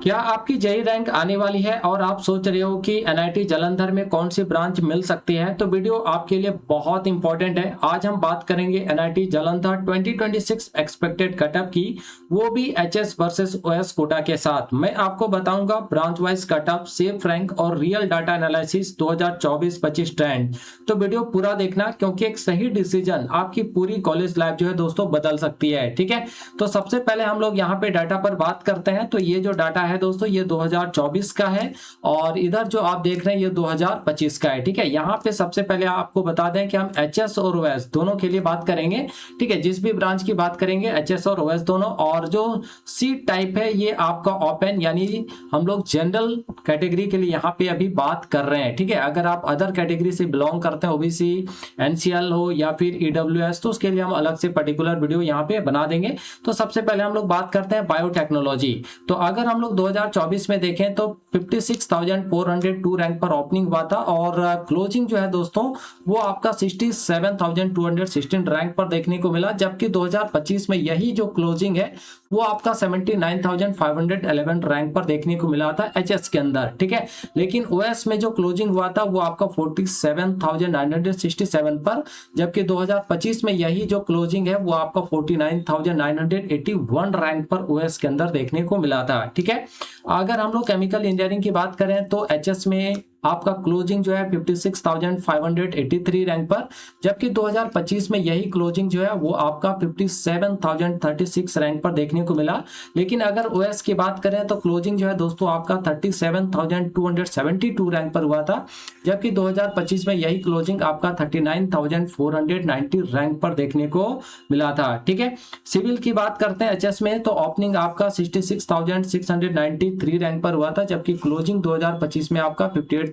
क्या आपकी JEE rank आने वाली है और आप सोच रहे हो कि एनआईटी जालंधर में कौन सी ब्रांच मिल सकती है, तो वीडियो आपके लिए बहुत इंपॉर्टेंट है। आज हम बात करेंगे एनआईटी जालंधर 2026 एक्सपेक्टेड कटअप की, वो भी एचएस वर्सेस ओएस कोटा के साथ। मैं आपको बताऊंगा branch wise cutoff, safe rank और रियल डाटा एनालिसिस 2024-25 ट्रेंड। तो वीडियो पूरा देखना, क्योंकि एक सही डिसीजन आपकी पूरी कॉलेज लाइफ जो है दोस्तों बदल सकती है। ठीक है, तो सबसे पहले हम लोग यहाँ पे डाटा पर बात करते हैं। तो ये जो डाटा है दोस्तों, ये 2024 का है और इधर जो आप देख रहे हैं ये 2025 का है। ठीक है, यहाँ पे सबसे पहले आपको बता दें कि हम एचएस और ओएस दोनों के लिए बात करेंगे। ठीक है, जिस भी ब्रांच की बात करेंगे एचएस और ओएस दोनों। और जो सीट टाइप है ये आपका ओपन, यानी हम लोग जनरल कैटेगरी के लिए यहाँ पे अभी बात कर रहे हैं। ठीक है, अगर आप अदर कैटेगरी से बिलोंग करते हैं, ओबीसी, एनसीएल हो या फिर ईडब्ल्यूएस, तो उसके लिए हम अलग से पर्टिकुलर वीडियो यहाँ पे बना देंगे। तो सबसे पहले हम लोग बात करते हैं बायोटेक्नोलॉजी। तो अगर हम लोग 2024 में देखें तो 56,402 रैंक पर ओपनिंग हुआ था और क्लोजिंग जो है दोस्तों वो आपका 67,216 रैंक पर देखने को मिला। जबकि 2025 में यही जो क्लोजिंग है वो आपका 79,511 रैंक पर देखने को मिला था एचएस के अंदर। ठीक है, लेकिन ओएस में जो क्लोजिंग हुआ था वो आपका 47,967 पर, जबकि 2025 में यही जो क्लोजिंग है वो आपका 49,981 रैंक पर ओएस के अंदर देखने को मिला था। ठीक है, अगर हम लोग केमिकल इंजीनियरिंग की बात करें तो एचएस में आपका क्लोजिंग जो है 56,583 रैंक पर, जबकि 2025 में यही क्लोजिंग जो है वो आपका 57,036 रैंक पर देखने को मिला। लेकिन अगर ओएस की बात करें तो क्लोजिंग जो है दोस्तों आपका 37,272 रैंक पर हुआ था, जबकि 2025 में यही क्लोजिंग आपका 39,490 रैंक पर देखने को मिला था। ठीक है, सिविल की बात करते हैं एचएस में, तो ओपनिंग आपका 66,693 रैंक पर हुआ था, जबकि क्लोजिंग 2025 में आपका 58,952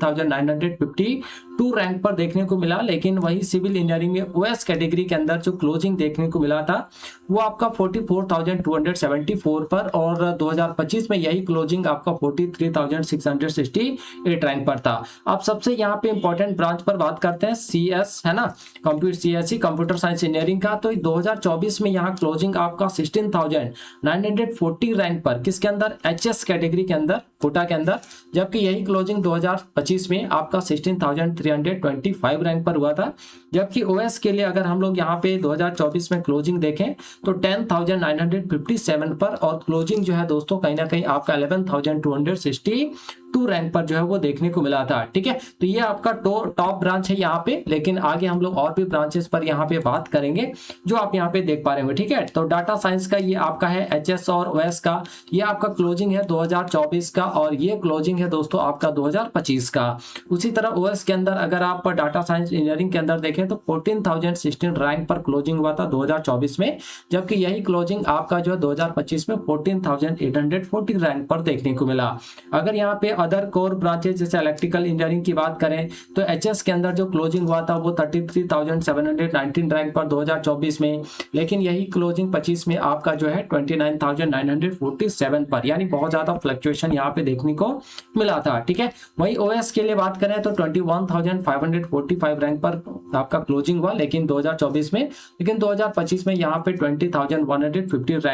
रैंक पर देखने को मिला। लेकिन वही सिविल इंजीनियरिंग में ओएस कैटेगरी के अंदर जो क्लोजिंग देखने को मिला था वो आपका 44,274 पर, और 2025 में यही क्लोजिंग आपका 43,668 रैंक पर था। अब सबसे यहाँ पे इंपॉर्टेंट ब्रांच पर बात करते हैं, सीएस है ना, सीएससी कंप्यूटर साइंस इंजीनियरिंग का। तो 2024 में यहाँ क्लोजिंग आपका 16,940 रैंक पर, किसके अंदर, एचएस कैटेगरी के अंदर, कोटा के अंदर, जबकि यही क्लोजिंग 2025 में आपका 16,325 रैंक पर हुआ था। जबकि ओएस के लिए अगर हम लोग यहाँ पे 2024 में क्लोजिंग देखें तो 10,957 पर, और क्लोजिंग जो है दोस्तों कहीं ना कहीं आपका 11,262 रैंक पर जो है वो देखने को मिला था। ठीक है, तो ये आपका टॉप ब्रांच है यहाँ पे। लेकिन आगे हम लोग और भी ब्रांचेस पर यहाँ पे बात करेंगे जो आप यहाँ पे देख पा रहे होंगे। ठीक है, तो डाटा साइंस का ये आपका है एचएस और ओएस का, ये आपका क्लोजिंग है 2024 का, और ये क्लोजिंग है दोस्तों आपका 2025 का। उसी तरह ओएस के अंदर अगर आप डाटा साइंस इंजीनियरिंग के अंदर देखें तो 14,016 रैंक पर क्लोजिंग हुआ था 2024 में, जबकि यही क्लोजिंग आपका जो है 2025 में 14,840 रैंक पर देखने को मिला। अगर यहाँ पे अदर कोर ब्रांचेस जैसे इलेक्ट्रिकल इंजीनियरिंग की बात करें तो एचएस के अंदर जो क्लोजिंग हुआ था वो 33,719 रैंक पर 2024 में, लेकिन यही क्लोजिंग 25 में आपका जो है 29,947 पर, यानी बहुत ज्यादा फ्लक्चुएशन यहाँ पे देखने को मिला था। ठीक है, वही ओएस के लिए बात करें तो 21,545 रैंक पर आपका क्लोजिंग हुआ लेकिन 2024 में, लेकिन 2025 में यहाँ पे 20,150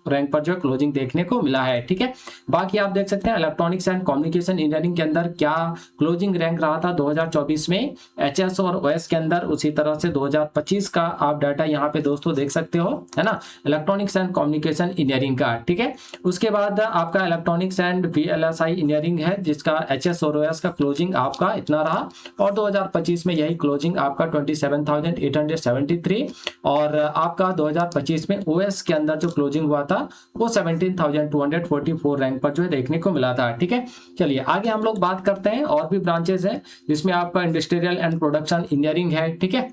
रैंक पर जो क्लोजिंग देखने को मिला है। ठीक है, बाकी आप देख सकते हैं इलेक्ट्रॉनिक्स एंड कम्युनिकेशन इंजीनियरिंग के अंदर क्या क्लोजिंग रैंक रहा था 2024 में एचएस और ओएस के अंदर, उसी तरह से 2025 का आप डाटा यहाँ पे दोस्तों देख सकते हो, है ना, इलेक्ट्रॉनिक्स एंड कम्युनिकेशन इंजीनियरिंग का। ठीक है, उसके बाद आपका इलेक्ट्रॉनिक्स एंड वीएलएसआई इंजीनियरिंग है जिसका एचएस और ओएस का क्लोजिंग आपका इतना रहा, और 2025 में यही क्लोजिंग आपका 27,873, और आपका 2025 में ओएस के अंदर जो क्लोजिंग हुआ था वो 17,244 रैंक पर जो है देखने को मिला था। ठीक है, चलिए आगे हम लोग बात करते हैं। और भी ब्रांचेस है जिसमें आपका इंडस्ट्रियल एंड प्रोडक्शन इंजीनियरिंग है। ठीक है,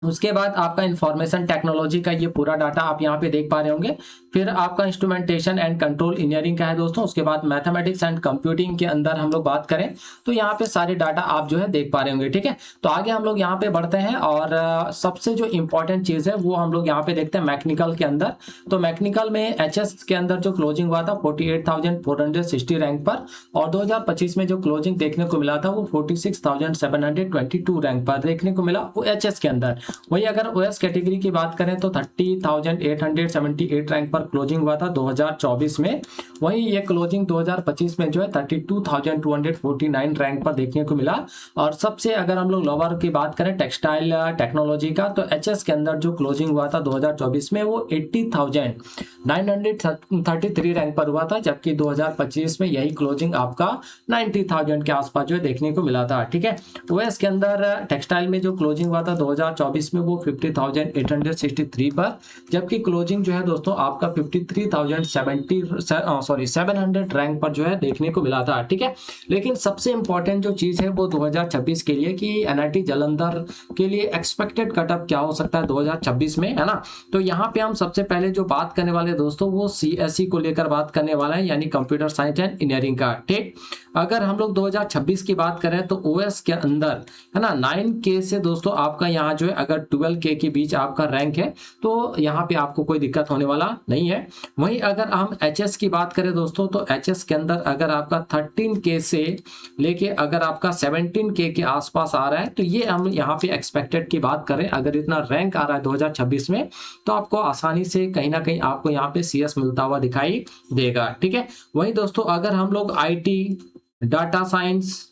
उसके बाद आपका इंफॉर्मेशन टेक्नोलॉजी का ये पूरा डाटा आप यहाँ पे देख पा रहे होंगे। फिर आपका इंस्ट्रूमेंटेशन एंड कंट्रोल इंजीनियरिंग का है दोस्तों। उसके बाद मैथमेटिक्स एंड कंप्यूटिंग के अंदर हम लोग बात करें तो यहाँ पे सारे डाटा आप जो है देख पा रहे होंगे। ठीक है, तो आगे हम लोग यहाँ पे बढ़ते हैं और सबसे जो इंपॉर्टेंट चीज है वो हम लोग यहाँ पे देखते हैं मैकेनिकल के अंदर। तो मैकेनिकल में एचएस के अंदर जो क्लोजिंग हुआ था 48,460 रैंक पर, और 2025 में जो क्लोजिंग देखने को मिला था वो 46,722 रैंक पर देखने को मिला वो एचएस के अंदर। वही अगर ओएस कैटेगरी की बात करें तो 30,878 रैंक पर क्लोजिंग हुआ था 2024 में। वहीं ये क्लोजिंग 2025 में जो है 32,249 रैंक पर देखने को मिला। और सबसे अगर हम लोग लोअर की बात करें टेक्सटाइल टेक्नोलॉजी का, तो एचएस के अंदर जो क्लोजिंग हुआ था 2024 में वो 80,933 रैंक पर हुआ था, जबकि 2025 में यही क्लोजिंग आपका 90,000 के आसपास जो है देखने को मिला था। ठीक है, ओएस के अंदर टेक्सटाइल में जो क्लोजिंग हुआ था 2024 में वो 50,863 पर, जबकि क्लोजिंग जो है दोस्तों आपका 700 रैंक पर जो है देखने को मिला था। ठीक है, लेकिन सबसे इंपॉर्टेंट जो चीज है वो 2026 के लिए कि एनआईटी जालंधर के लिए एक्सपेक्टेड कटअप क्या हो सकता है 2026 में, है ना। तो यहाँ पे हम सबसे पहले जो बात करने वाले दोस्तों वो सीएसई को लेकर बात करने वाला है, यानी कंप्यूटर साइंस एंड इंजीनियरिंग का। ठीक, अगर हम लोग 2026 की बात करें तो ओएस के अंदर है ना 9K से दोस्तों आपका यहाँ जो है अगर 12K के बीच आपका रैंक है तो यहाँ पे आपको कोई दिक्कत होने वाला नहीं है। वहीं अगर हम एचएस की बात करें दोस्तों तो एचएस के अंदर अगर आपका 13K से लेके अगर आपका 17K के आसपास आ रहा है तो ये हम यहाँ पे एक्सपेक्टेड की बात करें, अगर इतना रैंक आ रहा है 2026 में तो आपको आसानी से कहीं ना कहीं आपको यहाँ पे सीएस मिलता हुआ दिखाई देगा। ठीक है, वहीं दोस्तों अगर हम लोग आईटी, डाटा साइंस,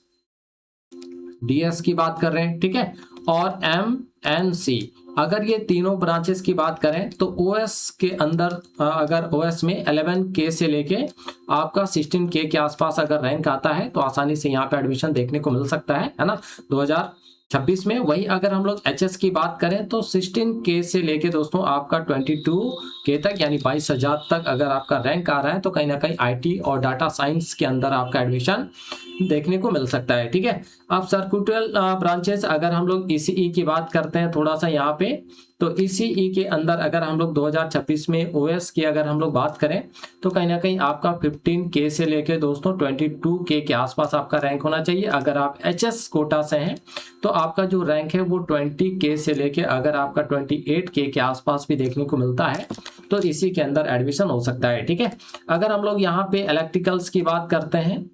डीएस की बात कर रहे हैं, ठीक है, और एमएनसी, अगर ये तीनों ब्रांचेस की बात करें तो ओएस के अंदर अगर ओएस में 11K से लेके आपका 16K के आसपास अगर रैंक आता है तो आसानी से यहाँ पे एडमिशन देखने को मिल सकता है ना 2026 में। वही अगर हम लोग एचएस की बात करें तो 16K से लेके दोस्तों आपका 22K तक यानी 22,000 तक अगर आपका रैंक आ रहा है तो कहीं ना कहीं आईटी और डाटा साइंस के अंदर आपका एडमिशन देखने को मिल सकता है। ठीक है, अब सर्कुटल ब्रांचेस अगर हम लोग ईसीई की बात करते हैं थोड़ा सा यहाँ पे, तो ईसीई के अंदर अगर हम लोग 2026 में ओएस की अगर हम लोग बात करें तो कहीं ना कहीं आपका 15K से लेके दोस्तों 22K के आसपास आपका रैंक होना चाहिए। अगर आप एचएस कोटा से हैं तो आपका जो रैंक है वो 20K से लेके अगर आपका 28K के आसपास भी देखने को मिलता है तो इसी के अंदर एडमिशन हो सकता है। ठीक है, अगर हम लोग यहाँ पे इलेक्ट्रिकल्स की बात करते हैं,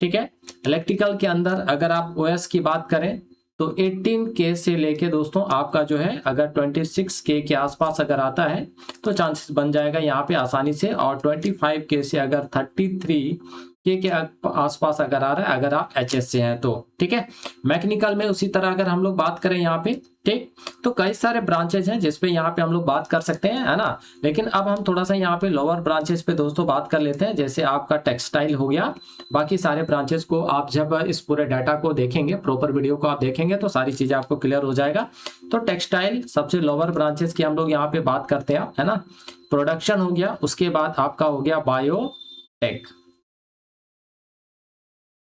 ठीक है, इलेक्ट्रिकल के अंदर अगर आप ओएस की बात करें तो 18K से लेके दोस्तों आपका जो है अगर 26K के आसपास अगर आता है तो चांसेस बन जाएगा यहाँ पे आसानी से, और 25K से अगर 33K के आसपास अगर आ रहा है अगर आप एचएस से हैं तो। ठीक है, मैकेनिकल में उसी तरह अगर हम लोग बात करें यहाँ पे, ठीक, तो कई सारे ब्रांचेज हैं जिसपे यहाँ पे हम लोग बात कर सकते हैं, है ना। लेकिन अब हम थोड़ा सा यहाँ पे लोअर ब्रांचेस पे दोस्तों बात कर लेते हैं, जैसे आपका टेक्सटाइल हो गया। बाकी सारे ब्रांचेस को आप जब इस पूरे डाटा को देखेंगे, प्रॉपर वीडियो को आप देखेंगे तो सारी चीजें आपको क्लियर हो जाएगा। तो टेक्सटाइल सबसे लोअर ब्रांचेस की हम लोग यहाँ पे बात करते हैं, है ना। प्रोडक्शन हो गया, उसके बाद आपका हो गया बायोटेक,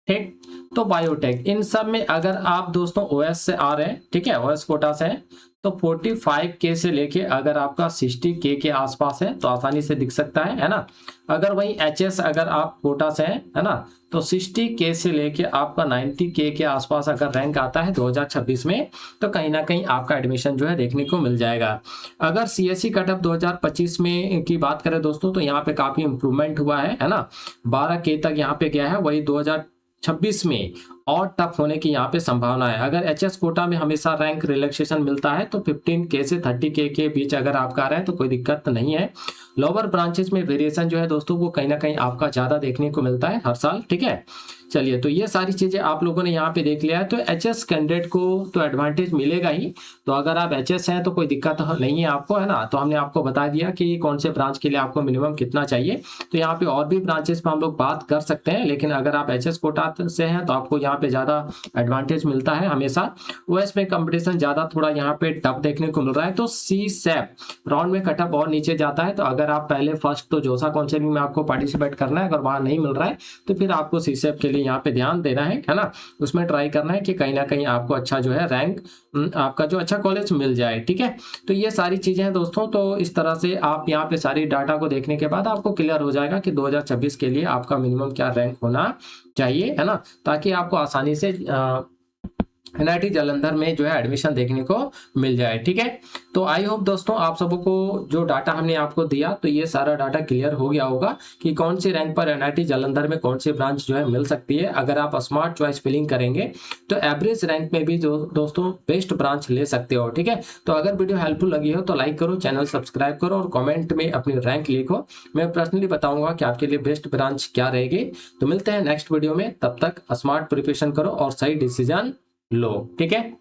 ठीक, तो बायोटेक, इन सब में अगर आप दोस्तों ओएस से आ रहे हैं, ठीक है, ओएस कोटा से हैं तो 45K से लेके अगर आपका 60K के आसपास है तो आसानी से दिख सकता है ना। अगर वही एचएस अगर आप कोटा से हैं, है ना, तो 60K से लेके आपका 90K के आसपास अगर रैंक आता है 2026 में तो कहीं ना कहीं आपका एडमिशन जो है देखने को मिल जाएगा। अगर सीएससी कटअप 2025 में की बात करें दोस्तों तो यहाँ पे काफी इंप्रूवमेंट हुआ है ना, 12K तक यहाँ पे गया है। वही 2026 में और टफ होने की यहाँ पे संभावना है। अगर एचएस कोटा में हमेशा रैंक रिलैक्सेशन मिलता है तो 15K से 30K के बीच अगर आपका आ रहा है तो कोई दिक्कत नहीं है। लोअर ब्रांचेस में वेरिएशन जो है दोस्तों वो कहीं ना कहीं आपका ज्यादा देखने को मिलता है हर साल। ठीक है, चलिए, तो ये सारी चीजें आप लोगों ने यहाँ पे देख लिया है। तो एचएस कैंडिडेट को तो एडवांटेज मिलेगा ही, तो अगर आप एचएस हैं तो कोई दिक्कत नहीं है आपको, है ना। तो हमने आपको बता दिया कि कौन से ब्रांच के लिए आपको मिनिमम कितना चाहिए। तो यहाँ पे और भी ब्रांचेस पे हम लोग बात कर सकते हैं, लेकिन अगर आप एचएस कोटा से हैं तो आपको यहाँ पे ज्यादा एडवांटेज मिलता है हमेशा। ओएस में कंपटीशन ज्यादा थोड़ा यहाँ पे टफ देखने को मिल रहा है। तो सी सैप राउंड में कटअप और नीचे जाता है। तो अगर आप पहले फर्स्ट तो जोसा काउंसलिंग में आपको पार्टिसिपेट करना है, अगर वहां नहीं मिल रहा है तो फिर आपको सी सैप के लिए यहाँ पे ध्यान देना है ना। उसमें ट्राई करना है कि कहीं ना कहीं आपको अच्छा जो है रैंक आपका जो अच्छा कॉलेज मिल जाए। ठीक है, तो ये सारी चीजें हैं दोस्तों। तो इस तरह से आप यहाँ पे सारी डाटा को देखने के बाद आपको क्लियर हो जाएगा कि 2026 के लिए आपका मिनिमम क्या रैंक होना चाहिए, है ना, ताकि आपको आसानी से NIT जालंधर में जो है एडमिशन देखने को मिल जाए। ठीक है, तो आई होप दोस्तों आप सबों को जो डाटा हमने आपको दिया तो ये सारा डाटा क्लियर हो गया होगा कि कौन सी रैंक पर NIT जालंधर में कौन सी ब्रांच जो है मिल सकती है। अगर आप स्मार्ट चॉइस फिलिंग करेंगे तो एवरेज रैंक में भी जो दोस्तों बेस्ट ब्रांच ले सकते हो। ठीक है, तो अगर वीडियो हेल्पफुल लगी हो तो लाइक करो, चैनल सब्सक्राइब करो और कॉमेंट में अपनी रैंक लिखो। मैं पर्सनली बताऊंगा कि आपके लिए बेस्ट ब्रांच क्या रहेगी। तो मिलते हैं नेक्स्ट वीडियो में, तब तक स्मार्ट प्रिपरेशन करो और सही डिसीजन लो। ठीक है।